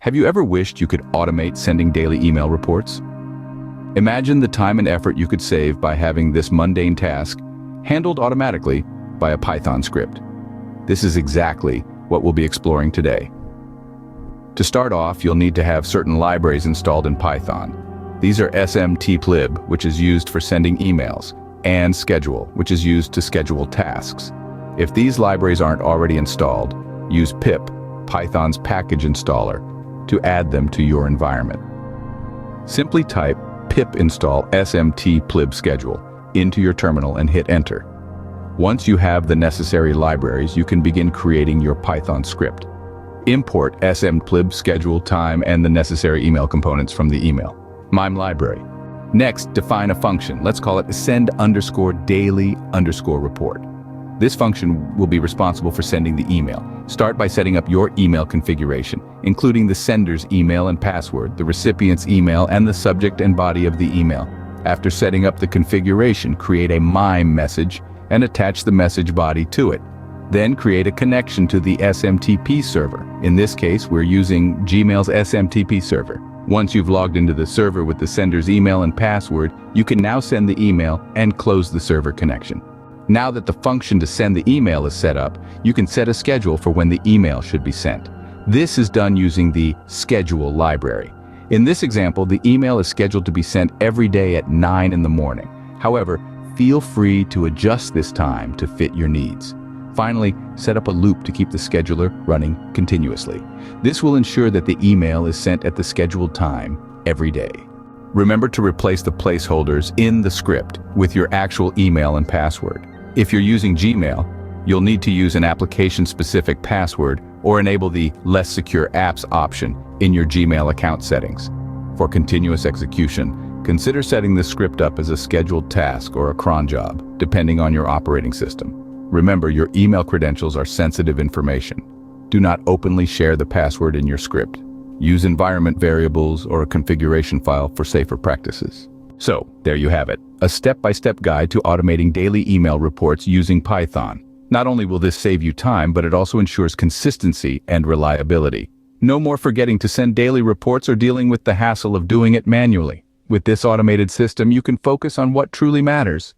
Have you ever wished you could automate sending daily email reports? Imagine the time and effort you could save by having this mundane task handled automatically by a Python script. This is exactly what we'll be exploring today. To start off, you'll need to have certain libraries installed in Python. These are smtplib, which is used for sending emails, and schedule, which is used to schedule tasks. If these libraries aren't already installed, use pip, Python's package installer, to add them to your environment. Simply type pip install smtplib schedule into your terminal and hit enter. Once you have the necessary libraries, you can begin creating your Python script. Import smtplib schedule time and the necessary email components from the email MIME library. Next, define a function. Let's call it send_daily_report. This function will be responsible for sending the email. Start by setting up your email configuration, including the sender's email and password, the recipient's email, and the subject and body of the email. After setting up the configuration, create a MIME message and attach the message body to it. Then create a connection to the SMTP server. In this case, we're using Gmail's SMTP server. Once you've logged into the server with the sender's email and password, you can now send the email and close the server connection. Now that the function to send the email is set up, you can set a schedule for when the email should be sent. This is done using the schedule library. In this example, the email is scheduled to be sent every day at 9 in the morning. However, feel free to adjust this time to fit your needs. Finally, set up a loop to keep the scheduler running continuously. This will ensure that the email is sent at the scheduled time every day. Remember to replace the placeholders in the script with your actual email and password. If you're using Gmail, you'll need to use an application-specific password or enable the Less Secure Apps option in your Gmail account settings. For continuous execution, consider setting the script up as a scheduled task or a cron job, depending on your operating system. Remember, your email credentials are sensitive information. Do not openly share the password in your script. Use environment variables or a configuration file for safer practices. So, there you have it, a step-by-step guide to automating daily email reports using Python. Not only will this save you time, but it also ensures consistency and reliability. No more forgetting to send daily reports or dealing with the hassle of doing it manually. With this automated system, you can focus on what truly matters: